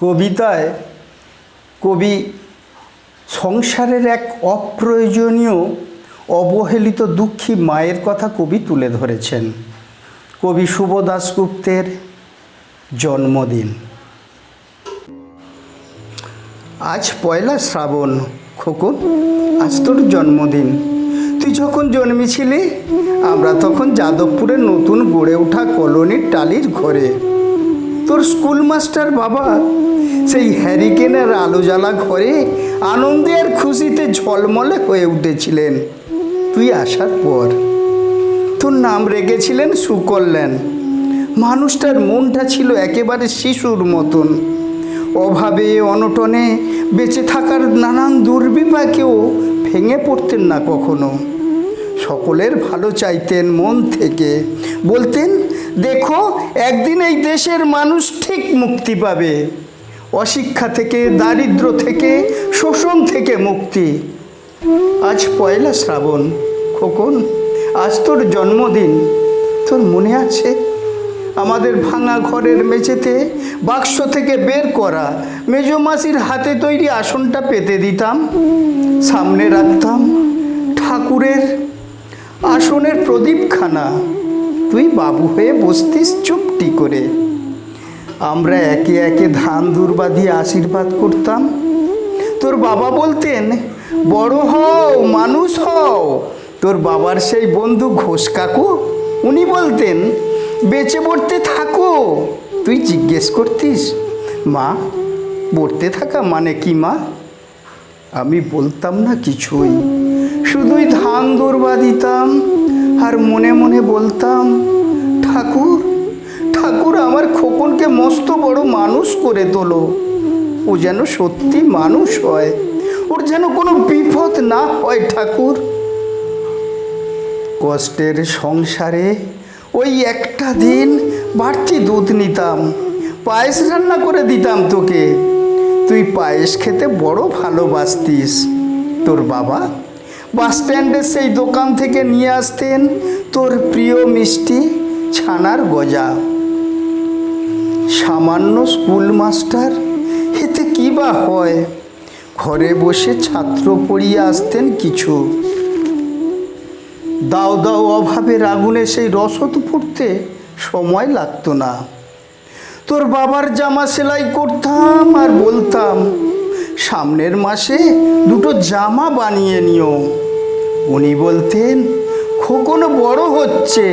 কবিতায় কবি সংসারের এক অপ্রয়োজনীয় অবহেলিত দুঃখী মায়ের কথা কবি তুলে ধরেছেন। কবি শুভ দাশগুপ্তের জন্মদিন। আজ পয়লা শ্রাবণ। খোকন, আজ তোর জন্মদিন। তুই যখন জন্মেছিলি আমরা তখন যাদবপুরের নতুন গড়ে ওঠা কলোনির টালির ঘরে। তোর স্কুল মাস্টার বাবা সেই হ্যারিকেনের আলো জ্বালা ঘরে আনন্দে আর খুশিতে ঝলমলে হয়ে উঠেছিলেন। তুই আসার পর তোর নাম রেখেছিলেন সুকল্যাণ। মানুষটার মনটা ছিল একেবারে শিশুর মতন। অভাবে অনটনে বেঁচে থাকার নানান দুর্বিপাকেও ভেঙে পড়তেন না কখনো। সকলের ভালো চাইতেন মন থেকে। বলতেন, দেখো একদিন এই দেশের মানুষ ঠিক মুক্তি পাবে, অশিক্ষা থেকে, দারিদ্র থেকে, শোষণ থেকে মুক্তি। আজ পয়লা শ্রাবণ। খোকন, আজ তোর জন্মদিন। তোর মনে আছে আমাদের ভাঙা ঘরের মেঝেতে বাক্স থেকে বের করা মেজমাসির হাতে তৈরি আসনটা পেতে দিতাম, সামনে রাখতাম ঠাকুরের আসনের প্রদীপখানা। তুই বাবু হয়ে বসতিস চুপটি করে। আমরা একে একে ধান দুর্বা দিয়ে আশীর্বাদ করতাম। তোর বাবা বলতেন, বড় হও, মানুষ হও। তোর বাবার সেই বন্ধু ঘোষ কাকু, উনি বলতেন, বেঁচে পড়তে থাকো। তুই জিজ্ঞেস করতিস, মা পড়তে থাকা মানে কি মা? আমি বলতাম না কিছুই, শুধুই ধান দুর্বা দিতাম আর মনে মনে বলতাম, ঠাকুর ঠাকুর আমার খোকনকে মস্ত বড় মানুষ করে তোলো। ও যেন সত্যি মানুষ হয়, ওর যেন কোনো বিপদ না হয় ঠাকুর। কষ্টের সংসারে ওই একটা দিন বাড়তি দুধ নিতাম, পায়েস রান্না করে দিতাম তোকে। তুই পায়েস খেতে বড় ভালোবাসতিস। তোর বাবা বাস স্ট্যান্ডের সেই দোকান থেকে নিয়ে আসতেন তোর প্রিয় মিষ্টি ছানার গজা। সামান্য স্কুল মাস্টার, এতে কী বা হয়? ঘরে বসে ছাত্র পড়িয়ে আসতেন কিছু। দাও দাও অভাবের আগুনে সেই রসদ ফুটতে সময় লাগতো না। তোর বাবার জামা সেলাই করতাম আর বলতাম, সামনের মাসে দুটো জামা বানিয়ে নিও। উনি বলতেন, খোকন বড় হচ্ছে,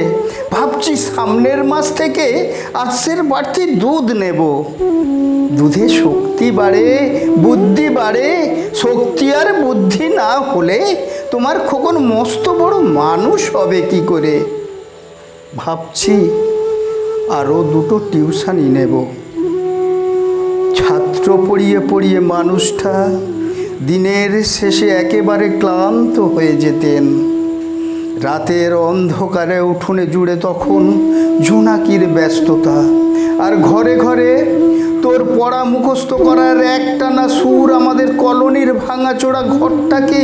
ভাবছি সামনের মাস থেকে আজকের বাড়তি দুধ নেব। দুধে শক্তি বাড়ে, বুদ্ধি বাড়ে। শক্তি আর বুদ্ধি না হলে তোমার খোকন মস্ত বড় মানুষ হবে কি করে? ভাবছি আরও দুটো টিউশানি নেব। ছাত্র পড়িয়ে পড়িয়ে মানুষটা দিনের শেষে একেবারে ক্লান্ত হয়ে যেতেন। রাতের অন্ধকারে উঠোনে জুড়ে তখন জোনাকির ব্যস্ততা, আর ঘরে ঘরে তোর পড়া মুখস্থ করার একটানা সুর আমাদের কলোনির ভাঙাচোরা ঘরটাকে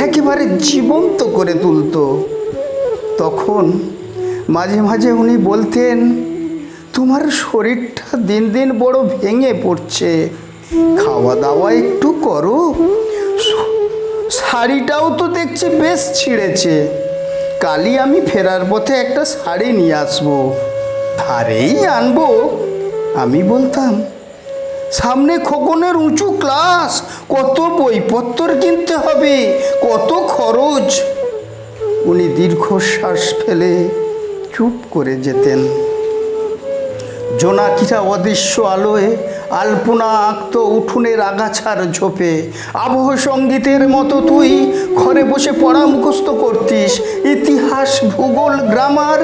একেবারে জীবন্ত করে তুলত। তখন মাঝে মাঝে উনি বলতেন, তোমার শরীরটা দিন দিন বড় ভেঙে পড়ছে, খাওয়া দাওয়া একটু করো। শাড়িটাও তো দেখছি বেশ ছিঁড়েছে, কালই আমি ফেরার পথে একটা শাড়ি নিয়ে আসবো। ধারেই আনবো। আমি বলতাম, সামনে খোকনের উঁচু ক্লাস, কত বইপত্তর কিনতে হবে, কত খরচ। উনি দীর্ঘশ্বাস ফেলে চুপ করে যেতেন। জোনাকিরা অদৃশ্য আলোয় আলপনা আঁকত উঠোনের আগাছার ঝোপে। আবহ সঙ্গীতের মতো তুই ঘরে বসে পড়া মুখস্থ করতিস, ইতিহাস, ভূগোল, গ্রামার।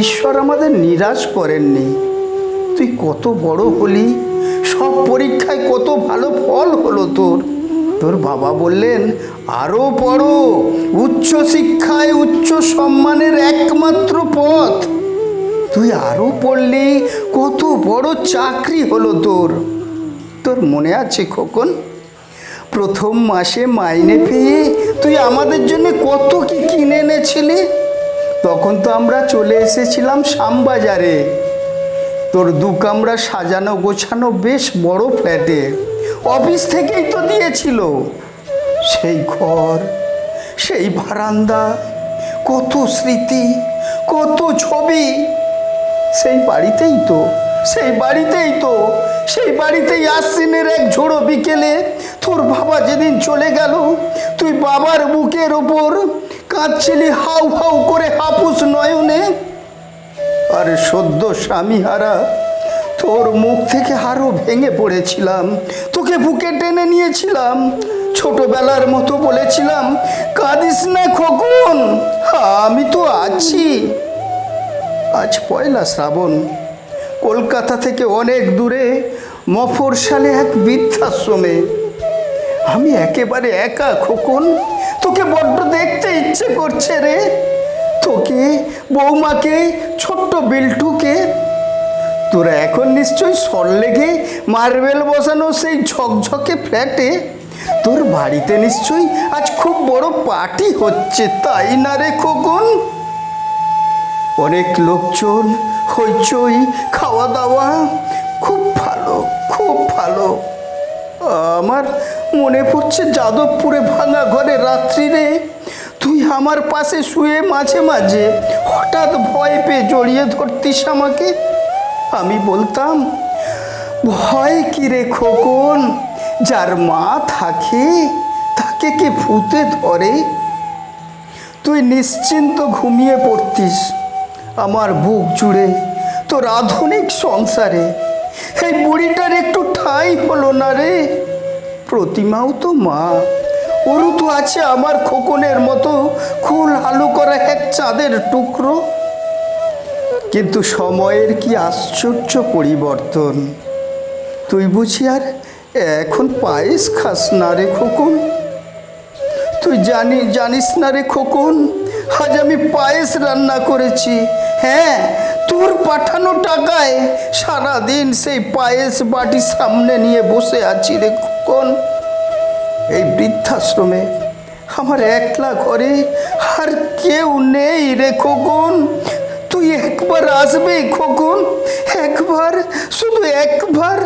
ঈশ্বর আমাদের নিরাশ করেননি। তুই কত বড় হলি, সব পরীক্ষায় কত ভালো ফল হলো তোর। তোর বাবা বললেন, আরও পড়ো, উচ্চ শিক্ষায় উচ্চ সম্মানের একমাত্র পথ। তুই আরও পড়লি, কত বড় চাকরি হলো তোর। তোর মনে আছে খোকন, প্রথম মাসে মাইনে পেয়ে তুই আমাদের জন্য কত কি কিনে এনেছিলি? তখন তো আমরা চলে এসেছিলাম শ্যামবাজারে। তোর দু কামরা সাজানো গোছানো বেশ বড় ফ্ল্যাটে, অফিস থেকেই তো দিয়েছিল। সেই ঘর, সেই বারান্দা, কত স্মৃতি, কত ছবি। সেই বাড়িতেই তো সেই বাড়িতেই আশ্বিনের এক ঝোড়ো বিকেলে তোর বাবা যেদিন চলে গেল, তুই বাবার বুকের ওপর কাঁদছিলি হাউ হাউ করে হাপুস নয়নে। আর সদ্য স্বামীহারা তোর মুখ থেকে আরো ভেঙে পড়েছিলাম, তোকে বুকে টেনে নিয়েছিলাম, ছোটবেলার মতো বলেছিলাম, কাঁদিস না খোকন, আমি তো আছি। আজ পয়লা শ্রাবণ, কলকাতা থেকে অনেক দূরে মফস্বলে এক বৃদ্ধাশ্রমে আমি একেবারে একা খোকন। তোকে বড্ড দেখতে ইচ্ছে করছে রে, তোকে, বৌমাকে, ছোট্ট বিল্টুকে। তোরা এখন নিশ্চয়ই সল্লেগে মার্বেল বসানো সেই ঝকঝকে ফ্ল্যাটে, তোর বাড়িতে নিশ্চয়ই আজ খুব বড় পার্টি হচ্ছে, তাই না রে খোকন? অনেক লোকজন, হইচই, খাওয়া দাওয়া, খুব ভালো, খুব ভালো। আমার মনে পড়ছে যাদবপুরে ভাঙা ঘরে রাত্রিরে তুই আমার পাশে শুয়ে মাঝে মাঝে হঠাৎ ভয় পেয়ে জড়িয়ে ধরতিস আমাকে। আমি বলতাম, ভয় কি রে খোকন, যার মা থাকে তাকে কে ভূতে ধরে। তুই নিশ্চিন্ত ঘুমিয়ে পড়তিস আমার বুক জুড়ে তোর আধুনিক সংসারে। এই বুড়িটার একটু ঠাঁই হলো না রে। প্রতিমাও তো মা, ওরও তো আছে আমার খোকনের মতো খুল আলু করা এক চাঁদের টুকরো। কিন্তু সময়ের কি আশ্চর্য পরিবর্তন। তুই বুঝি আর এখন পায়েস খাস না রে খোকন? তুই জানিস না রে খোকন, আজ আমি পায়েস রান্না করেছি। হ্যাঁ, তোর পাঠানো টাকায় সারাদিন সেই পায়েস বাটি সামনে নিয়ে বসে আছি রে খোকন। এই বৃদ্ধাশ্রমে আমার একলা ঘরে আর কেউ নেই রে খোকন। তুই একবার আসবে খোকন, একবার, শুধু একবার।